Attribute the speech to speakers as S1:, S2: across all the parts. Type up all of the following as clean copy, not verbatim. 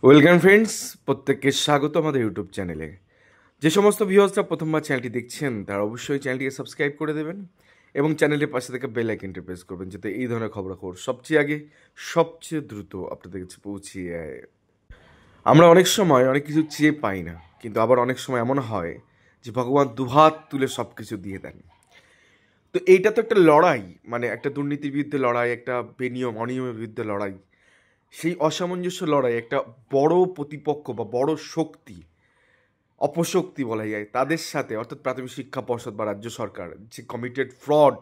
S1: Welcome friends, প্রত্যেককে স্বাগত আমাদের ইউটিউব চ্যানেলে। যে সমস্ত ভিউয়ার্সরা প্রথমবার চ্যানেলটি দেখছেন তারা অবশ্যই চ্যানেলটিকে সাবস্ক্রাইব করে দেবেন এবং চ্যানেলের পাশে থেকে বেল আইকনটি প্রেস করবেন, যাতে এই ধরনের খবরাখবর সবচেয়ে আগে সবচেয়ে দ্রুত আপনাদের কাছে পৌঁছিয়ে যায়। আমরা অনেক সময় অনেক কিছু চেয়ে পাই না, কিন্তু আবার অনেক সময় এমন হয় যে ভগবান দুহাত তুলে সব কিছু দিয়ে দেন। তো এইটা তো একটা লড়াই, মানে একটা দুর্নীতির বিরুদ্ধে লড়াই, একটা বেনিয়ম অনিয়মের বিরুদ্ধে লড়াই। সেই অসামঞ্জস্য লড়াই একটা বড় প্রতিপক্ষ বা বড় শক্তি, অপশক্তি বলা যায়, তাদের সাথে, অর্থাৎ প্রাথমিক শিক্ষা পর্ষদ বা রাজ্য সরকার যে কমিটেড ফ্রড,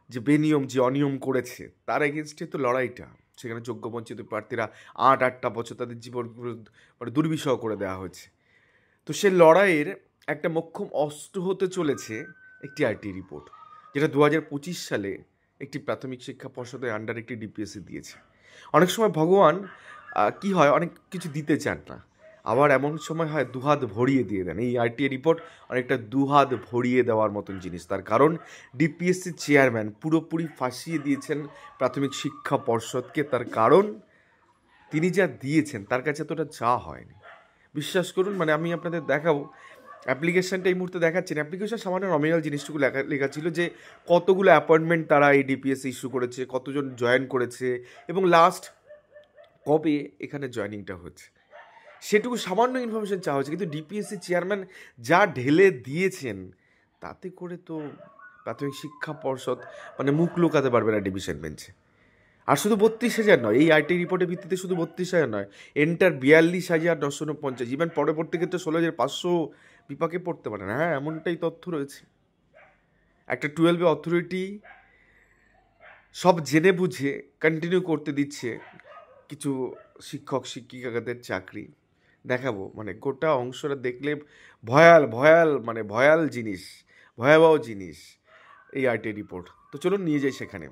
S1: যে বেনিয়ম, যে অনিয়ম করেছে, তার এগেনস্টে তো লড়াইটা। সেখানে যোগ্য বঞ্চিত প্রার্থীরা আটটা বছর তাদের জীবন মানে দুর্বিষহ করে দেওয়া হয়েছে। তো সে লড়াইয়ের একটা মোক্ষম অস্ত্র হতে চলেছে একটি আইটি রিপোর্ট, যেটা 2025 সালে একটি প্রাথমিক শিক্ষা পর্ষদের আন্ডার একটি ডিপিএসসি দিয়েছে। অনেক সময় ভগবান কি হয়, অনেক কিছু দিতে চান না, আবার এমন সময় হয় দুহাত ভরিয়ে দিয়ে দেন। এই আইটি রিপোর্ট অনেকটা দুহাত ভরিয়ে দেওয়ার মতন জিনিস। তার কারণ ডিপিএসসি চেয়ারম্যান পুরোপুরি ফাঁসিয়ে দিয়েছেন প্রাথমিক শিক্ষা পর্ষদকে। তার কারণ তিনি যা দিয়েছেন তার কাছে এতটা যা হয়নি। বিশ্বাস করুন, মানে আমি আপনাদের দেখাবো অ্যাপ্লিকেশানটা, এই মুহূর্তে দেখাচ্ছি না। অ্যাপ্লিকেশন সামান্য নমিনাল জিনিসটুকু লেখা ছিল যে কতগুলো অ্যাপয়েন্টমেন্ট তারা এই ডিপিএসসি ইস্যু করেছে, কতজন জয়েন করেছে এবং লাস্ট কবে এখানে জয়েনিংটা হচ্ছে, সেটুকু সামান্য ইনফরমেশন চাওয়া হচ্ছে। কিন্তু ডিপিএসসি চেয়ারম্যান যা ঢেলে দিয়েছেন, তাতে করে তো প্রাথমিক শিক্ষা পর্ষদ মানে মুখ লুকাতে পারবে না ডিভিশন বেঞ্চে। আর শুধু 32,000 নয়, এই আইটি রিপোর্টের ভিত্তিতে শুধু 32,000 নয়, এন্টার 42,949, ইভেন পরবর্তী ক্ষেত্রে 16,500 বিপাকে পড়তে পারে না। হ্যাঁ, এমনটাই তথ্য রয়েছে। একটা 12 অথরিটি সব জেনে বুঝে কন্টিনিউ করতে দিচ্ছে কিছু শিক্ষক শিক্ষিকাদের চাকরি। দেখাবো, মানে গোটা অংশটা দেখলে ভয়াল ভয়াল, মানে ভয়াল জিনিস, ভয়াবহ জিনিস এই আইটি রিপোর্ট। তো চলুন নিয়ে যাই সেখানে।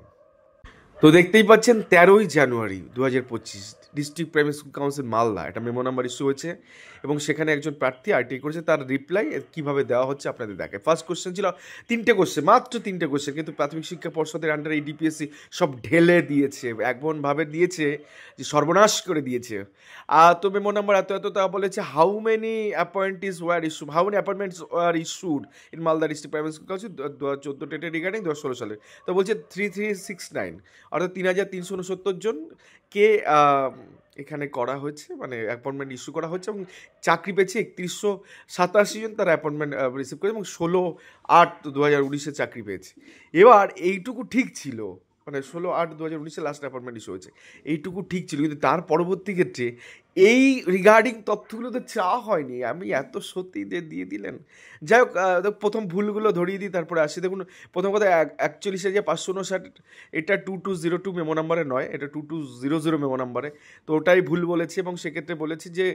S1: তো দেখতেই পাচ্ছেন 13ই জানুয়ারি 2025 district primary school council Malda একটা মেমো নাম্বার ইস্যু হয়েছে এবং সেখানে একজন প্রার্থী আরটিআই করেছে। তার রিপ্লাই কীভাবে দেওয়া হচ্ছে আপনাদের দেখায়। ফার্স্ট কোশ্চেন ছিল 3টে কোশ্চেন, মাত্র 3টে কোশ্চেন, কিন্তু প্রাথমিক শিক্ষা পর্ষদের আন্ডারে এই ডিপিএসসি সব ঢেলে দিয়েছে, এমনভাবে দিয়েছে যে সর্বনাশ করে দিয়েছে। তো মেমো নাম্বার এত এত, তা বলেছে how many appointments war issued in Malda district primary school council 2014 ডেটে রিগার্ডিং 2016 সালে। তো বলছে 3369, অর্থাৎ 3,369 জনকে এখানে করা হয়েছে, মানে অ্যাপয়েন্টমেন্ট ইস্যু করা হচ্ছে এবং চাকরি পেয়েছে 3187 জন তারা অ্যাপয়েন্টমেন্ট রিসিভ করেছে এবং 16/8/2019 চাকরি পেয়েছে। এবার এইটুকু ঠিক ছিল, মানে 16/8/2019 লাস্ট অ্যাপয়েন্টমেন্ট ইস্যু হয়েছে, এইটুকু ঠিক ছিল। কিন্তু তার পরবর্তী ক্ষেত্রে এই রিগার্ডিং তথ্যগুলো তো চাওয়া হয়নি, আমি এত সত্যি দিয়ে দিলেন। যাই হোক, প্রথম ভুলগুলো ধরিয়ে দিই, তারপরে আসি। দেখুন, প্রথম কথা 41,559, এটা 2202 মেমো নাম্বারে নয়, এটা 2200 মেমো নাম্বারে। তো ওটাই ভুল বলেছে এবং সেক্ষেত্রে বলেছে যে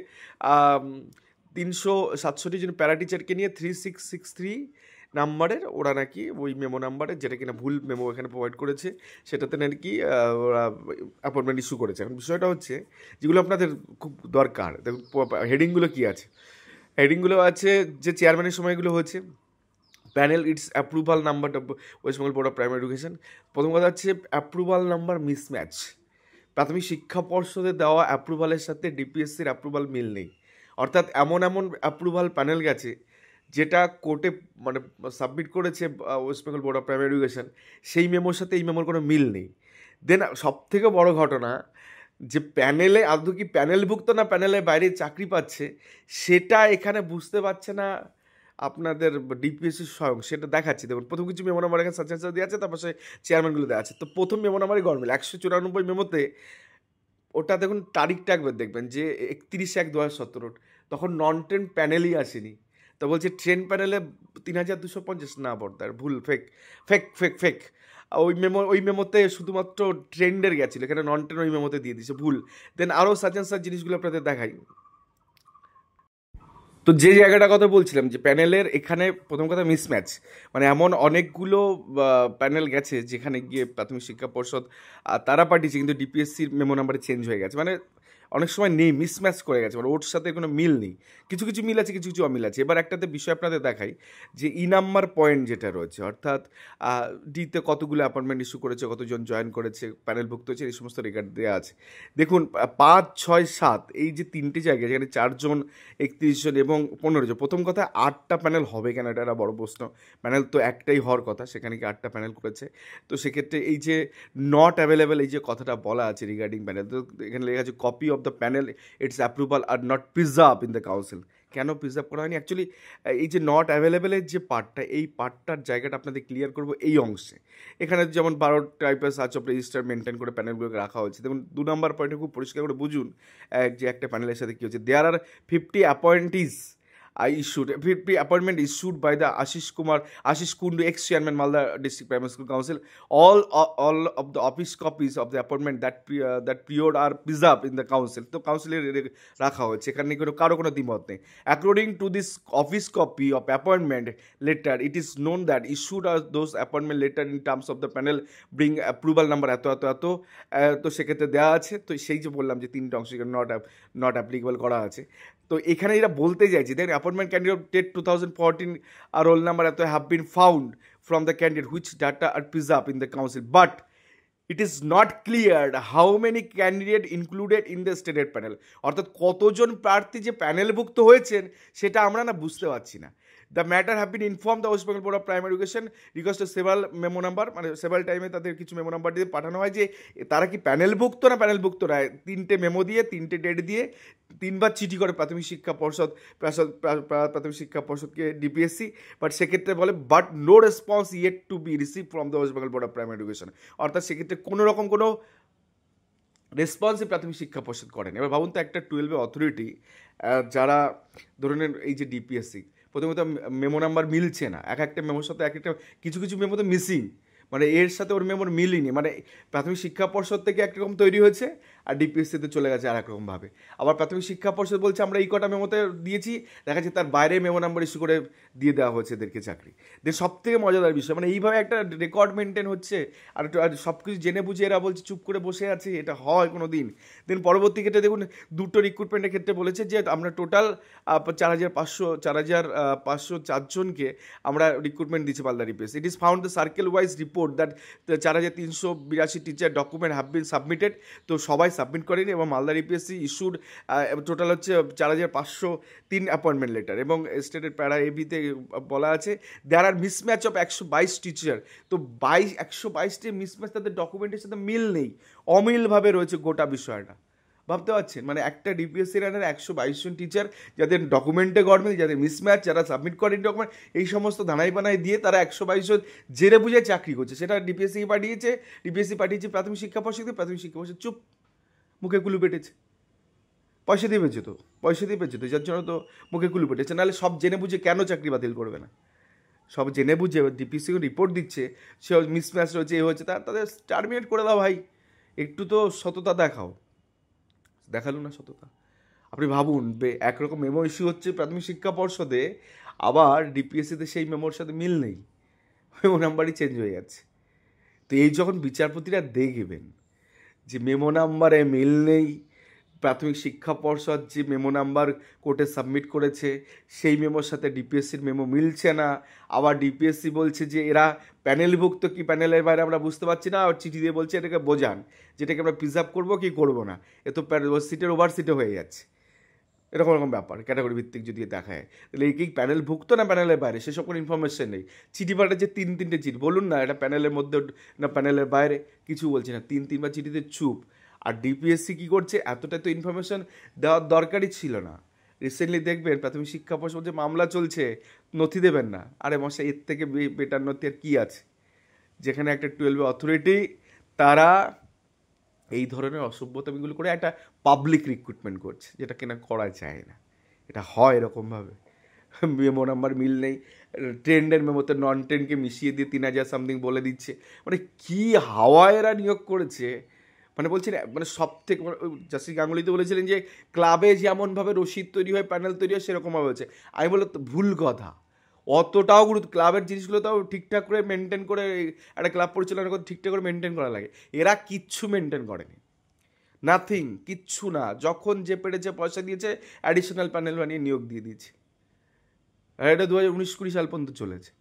S1: 367 জন প্যারা টিচারকে নিয়ে 3663 নাম্বারের ওরা নাকি ওই মেমো নাম্বারে, যেটা কিনা ভুল মেমো এখানে প্রোভাইড করেছে, সেটাতে নাকি ওরা অ্যাপয়েন্টমেন্ট ইস্যু করেছে। এখন বিষয়টা হচ্ছে যেগুলো আপনাদের খুব দরকার, দেখুন হেডিংগুলো কী আছে। হেডিংগুলো আছে যে চেয়ারম্যানের সময়গুলো হয়েছে, panel it's approval number West Bengal board of primary education. প্রথম কথা হচ্ছে অ্যাপ্রুভাল নাম্বার মিসম্যাচ, প্রাথমিক শিক্ষা পর্ষদের দেওয়া অ্যাপ্রুভালের সাথে ডিপিএসসির অ্যাপ্রুভাল মিল নেই। অর্থাৎ এমন অ্যাপ্রুভাল প্যানেল গেছে যেটা কোর্টে মানে সাবমিট করেছে West Bengal board of primary education, সেই মেমোর সাথে এই মেমোর কোনো মিল নেই। দেন সবথেকে বড় ঘটনা, যে প্যানেলে আদৌ কি প্যানেলভুক্ত না প্যানেলের বাইরে চাকরি পাচ্ছে, সেটা এখানে বুঝতে পারছে না আপনাদের ডিপিএসসি স্বয়ং, সেটা দেখাচ্ছি। দেখুন, প্রথম কিছু মেমো নাম্বার এখানে সাজেশন দেওয়া আছে, তারপর সে চেয়ারম্যানগুলো দেওয়া আছে। তো প্রথম মেমো নাম্বারই গরমিল 194 মেমোতে, ওটা দেখুন তারিখটা একবার দেখবেন যে 31/1/2017, তখন নন ট্রেন প্যানেলই আসেনি। তো বলছে ট্রেন প্যানেলে 3,250, না বর্দার ভুল, ফেক ফেক ফেক ফেক। ওই মেমোতে শুধুমাত্র ট্রেন্ডের গেছিলো, এখানে নন ট্রেন ওই মেমোতে দিয়ে দিয়েছে, ভুল। দেন আরও সাজেশন জিনিসগুলো আপনাদের দেখাই। তো যে জায়গাটা কথা বলছিলাম যে প্যানেলের এখানে প্রথম কথা মিসম্যাচ, মানে এমন অনেকগুলো প্যানেল গেছে যেখানে গিয়ে প্রাথমিক শিক্ষা পর্ষদ তারা পাঠিয়েছে, কিন্তু ডিপিএসসির মেমো নাম্বারে চেঞ্জ হয়ে গেছে। মানে অনেক সময় নেই, মিসম্যাচ করে গেছে, মানে ওর সাথে কোনো মিল নেই, কিছু কিছু মিল আছে, কিছু কিছু অমিল আছে। এবার একটাতে বিষয় আপনাদের দেখাই যে নাম্বার পয়েন্ট যেটা রয়েছে, অর্থাৎ ডিতে কতগুলো অ্যাপয়েন্টমেন্ট ইস্যু করেছে, কতজন জয়েন করেছে, প্যানেলভুক্ত হয়েছে, এই সমস্ত রেকর্ড দেওয়া আছে। দেখুন 5, 6, 7 এই যে 3টে জায়গায়, যেখানে 4 জন, 31 জন এবং 15 জন। প্রথম কথা 8টা প্যানেল হবে কেন, এটা একটা বড় প্রশ্ন। প্যানেল তো একটাই হওয়ার কথা, সেখানে কি 8টা প্যানেল করেছে? তো সেক্ষেত্রে এই যে নট অ্যাভেলেবেল, এই যে কথাটা বলা আছে রিগার্ডিং প্যানেল, তো এখানে লেখা আছে copy of the panel it's approval are not preserve in the council. কেন প্রিজার্ভ করা হয়নি? অ্যাকচুয়ালি এই যে নট অ্যাভেলেবেলের যে পার্টটা, এই পার্টটার জায়গাটা আপনাদের ক্লিয়ার করবো এই অংশে। এখানে যেমন 12 টাইপের সার্চ অফ রেজিস্টার মেনটেন করে প্যানেলগুলোকে রাখা হয়েছে। দেখুন 2 নম্বর পয়েন্টে খুব পরিষ্কার করে বুঝুন যে একটা প্যানেলের সাথে কী হচ্ছে। দেয়ার আর 50 appointees issued 50 appointment issued by the Ashish Kundu, ex-chairman Malda District Primary School Council. All of the office copies of the appointment that period are preserved in the council. তো কাউন্সিলে রাখা হয়েছে, এখানে কারো কোনো দ্বিমত নেই। According to this office copy of appointment letter, it is known that issued as those appointment letter in terms of the panel bring approval number এত এত এত, তো সেক্ষেত্রে দেওয়া আছে। তো সেই যে বললাম যে 3টে অংশ নট অ্যাপ্লিকেবল করা আছে। তো এখানে এরা বলতে চাইছে দেন অ্যাপয়েন্টমেন্ট ক্যান্ডিডেট টেট 2014 আর roll number etc have been found from the candidate which data are preserve in the council, but it is not clear how many candidate included in the stated panel. অর্থাৎ কতজন প্রার্থী যে প্যানেলভুক্ত হয়েছেন সেটা আমরা না বুঝতে পারছি না। The matter have been inform the West Bengal board of primary education request to several memo number, মানে সেভারাল টাইমে তাদের কিছু মেমো নাম্বার দিয়ে পাঠানো হয় যে তারা কি প্যানেলভুক্ত না প্যানেলভুক্ত নয়। 3টে মেমো দিয়ে 3টে ডেট দিয়ে 3বার চিঠি করে প্রাথমিক শিক্ষা পর্ষদ প্রাথমিক শিক্ষা পর্ষদকে ডিপিএসসি, বাট সেক্ষেত্রে বলে but no response yet to be receive from the West Bengal board of primary education. অর্থাৎ সেক্ষেত্রে কোনো রকম কোনো রেসপন্সই প্রাথমিক শিক্ষা পর্ষদ করেন। এবার ভাবুন তো একটা 12 অথরিটি যারা ধরে নেন এই যে ডিপিএসসি, প্রথমত মেমো নাম্বার মিলছে না, একটা মেমোর সাথে একটা কিছু কিছু মেমো তো মিসিং, মানে এর সাথে ওর মেমোর মিলিনি, মানে প্রাথমিক শিক্ষা পর্ষদ থেকে একরকম তৈরি হয়েছে আর ডিপিএসসিতে চলে গেছে আর একরকমভাবে। আবার প্রাথমিক শিক্ষা পর্ষদ বলছে আমরা এই কটা মেমোতে দিয়েছি, দেখা যাচ্ছে তার বাইরে মেমো নাম্বার ইস্যু করে দিয়ে দেওয়া হয়েছে এদেরকে চাকরি। সব থেকে মজাদার বিষয়, মানে এইভাবে একটা রেকর্ড মেনটেন হচ্ছে আর সব কিছু জেনে বুঝে এরা বলছে চুপ করে বসে আছে, এটা হয় কোনো দিন? পরবর্তী ক্ষেত্রে দেখুন 2টো রিক্রুটমেন্টের ক্ষেত্রে বলেছে যে আমরা টোটাল 4,504 জনকে আমরা রিক্রুটমেন্ট দিচ্ছি Malda DPS. It is found the circle wise report that 4,382 teacher document have been submitted. তো সবাই সাবমিট করেনি এবং মালদা ডিপিএসসি ইস্যুড টোটাল হচ্ছে 4,503 অ্যাপয়েন্টমেন্ট লেটার। এবং স্টেটের প্যারা এবিতে বলা আছে দেয়ার আর মিসম্যাচ অফ 122 টিচার। তো 122টি মিসম্যাচ, তাদের ডকুমেন্টের সাথে মিল নেই, অমিলভাবে রয়েছে গোটা বিষয়টা। ভাবতে পারছেন, মানে একটা ডিপিএসসি রানের 122 জন টিচার যাদের ডকুমেন্টে গড়মেল, যাদের মিসম্যাচ, যারা সাবমিট করেন ডকুমেন্ট, এই সমস্ত ধানাই বানাই দিয়ে তারা 122 জন জেনে বুঝে চাকরি করছে। সেটা ডিপিএসসি পাঠিয়েছে প্রাথমিক শিক্ষা পর্ষদকে, প্রাথমিক শিক্ষা পর্ষদ চুপ, মুখে কুলু পেটেছে। পয়সা দিয়ে পেয়েছে তো, যার জন্য তো মুখে কুলু পেটেছে। নাহলে সব জেনে বুঝে কেন চাকরি বাতিল করবে না? সব জেনে বুঝে ডিপিএসসি রিপোর্ট দিচ্ছে, সে মিসম্যাচ রয়েছে, এ হচ্ছে, তাদের টার্মিনেট করে দাও ভাই, একটু তো সততা দেখালো না সততা। আপনি ভাবুন, একরকম মেমো ইস্যু হচ্ছে প্রাথমিক শিক্ষা পর্ষদে, আবার ডিপিএসসিতে সেই মেমোর সাথে মিল নেই, মেমো নাম্বারই চেঞ্জ হয়ে যাচ্ছে। তো এই যখন বিচারপতিরা দেখবেন যে মেমো নাম্বারে মিল নেই, প্রাথমিক শিক্ষা পর্ষদ যে মেমো নাম্বার কোর্টে সাবমিট করেছে সেই মেমোর সাথে ডিপিএসসির মেমো মিলছে না, আবার ডিপিএসসি বলছে যে এরা প্যানেলভুক্ত কি প্যানেলের বাইরে আমরা বুঝতে পারছি না, আর চিঠি দিয়ে বলছে এটাকে বোঝান, যেটাকে আমরা প্রিজার্ভ করবো কি করবো না, এ তো সিটের ওভার সিটে হয়ে যাচ্ছে। এরকম ব্যাপার ক্যাটাগরি ভিত্তিক যদি দেখায়, তাহলে এই প্যানেলভুক্ত না প্যানেলের বাইরে সেসব কোনো ইনফরমেশন নেই। চিঠি পাঠাচ্ছে 3-3টে চিঠি, বলুন না এটা প্যানেলের মধ্যে না প্যানেলের বাইরে, কিছু বলছে না, 3-3বার চিঠিতে চুপ। আর ডিপিএসসি কী করছে, এতটা তো ইনফরমেশন দেওয়ার দরকারই ছিল না। রিসেন্টলি দেখবেন প্রাথমিক শিক্ষা পর্ষদ যে মামলা চলছে, নথি দেবেন না, আরে মশাই এর থেকে বেটার নথি আর কী আছে? যেখানে একটা 12 অথরিটি তারা এই ধরনের অসভ্যতামিগুলো করে একটা পাবলিক রিক্রুটমেন্ট করছে, যেটা কিনা করা যায় না। এটা হয় এরকমভাবে, মেমো নাম্বার মিল নেই, ট্রেন্ডের মেমোতে নন ট্রেন্ডকে মিশিয়ে দিয়ে 3,000 সামথিং বলে দিচ্ছে, মানে কী হাওয়া এরা নিয়োগ করেছে। মানে বলছেন, মানে সব থেকে জাস্টিস গাঙ্গুলি তো বলেছিলেন যে ক্লাবে যেমনভাবে রসিদ তৈরি হয়, প্যানেল তৈরি হয়, সেরকমভাবে হচ্ছে। আমি বললাম তো ভুল কথা, অতটাও গুরুত্ব ক্লাবের জিনিসগুলো তাও ঠিকঠাক করে মেনটেন করে, একটা ক্লাব পরিচালনা করতে ঠিকঠাক করে মেনটেন করা লাগে, এরা কিচ্ছু মেনটেন করেনি। নাথিং, কিচ্ছু না। যখন যে পেরেছে পয়সা দিয়েছে, অ্যাডিশনাল প্যানেল বানিয়ে নিয়োগ দিয়ে দিয়েছে। আর এটা 2019-20 সাল পর্যন্ত চলেছে।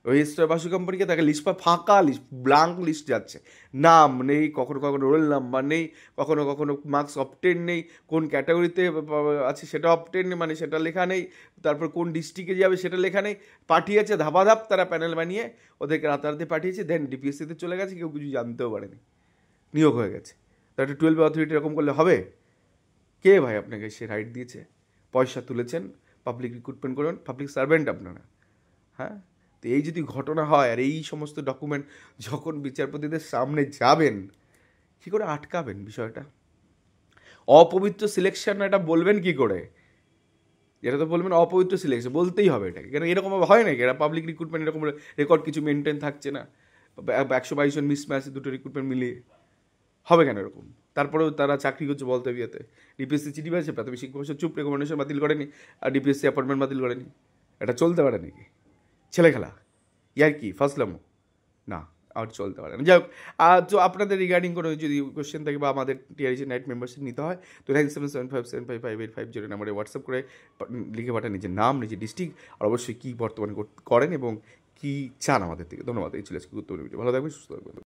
S1: ওই স্টার বাসু কোম্পানিকে তাকে লিস্ট ফাঁকা লিস্ট, ব্লাঙ্ক লিস্ট যাচ্ছে, নাম নেই, কখনো কখনো রোল নাম্বার নেই, কখনো কখনো মার্কস অপটেন নেই, কোন ক্যাটাগরিতে আছে সেটা অপটেন নেই, মানে সেটা লেখা নেই, তারপর কোন ডিস্ট্রিক্টে যাবে সেটা লেখা নেই, পাঠিয়েছে ধাপাধাপ, তারা প্যানেল বানিয়ে ওদেরকে রাতারাতি পাঠিয়েছে, দেন ডিপিএসসিতে চলে গেছে, কেউ কিছু জানতেও পারেনি, নিয়োগ হয়ে গেছে। তো একটা 12 অথরিটি এরকম করলে হবে? কে ভাই আপনাকে সে রাইট দিয়েছে? পয়সা তুলেছেন, পাবলিক রিক্রুটমেন্ট করবেন, পাবলিক সার্ভেন্ট আপনারা, হ্যাঁ? তো এই যদি ঘটনা হয় আর এই সমস্ত ডকুমেন্ট যখন বিচারপতিদের সামনে যাবেন, কী করে আটকাবেন বিষয়টা? অপবিত্র সিলেকশন এটা বলবেন কি করে? এটা তো বলবেন অপবিত্র সিলেকশন, বলতেই হবে এটাকে। কেন এরকম হয় নাকি? এটা পাবলিক রিক্রুটমেন্ট এরকম রেকর্ড কিছু মেনটেন থাকছে না? 122 জন মিসম্যাচ দুটো রিক্রুটমেন্ট মিলিয়ে হবে কেন এরকম? তারপরেও তারা চাকরি করছে বলতে বিয়েতে। ডিপিএসসি চিঠি পেয়েছে, প্রাথমিক শিক্ষা পরিষদ চুপ, রেকমেন্ডেশন বাতিল করেনি, আর ডিপিএসসি অ্যাপয়েন্টমেন্ট বাতিল করেনি। এটা চলতে পারে নাকি? ছেলে খেলা, ইয়ার কি ফাসলামো? না, আর চলতে পারে না। যাই হোক, তো আপনাদের রিগার্ডিং কোনো যদি কোয়েশ্চেন থাকে বা আমাদের টিআরইসি নাইট মেম্বারশিপ নিতে হয়, তো 9775755850 নাম্বারে হোয়াটসঅ্যাপ করে লিখে পাঠান নিজের নাম, নিজের ডিস্ট্রিক্ট, আর অবশ্যই কী বর্তমানে করেন এবং কী চান আমাদের থেকে। ধন্যবাদ। এই ছিল আজকে গুরুত্বপূর্ণ ভিডিও। ভালো থাকবেন, সুস্থ থাকবেন।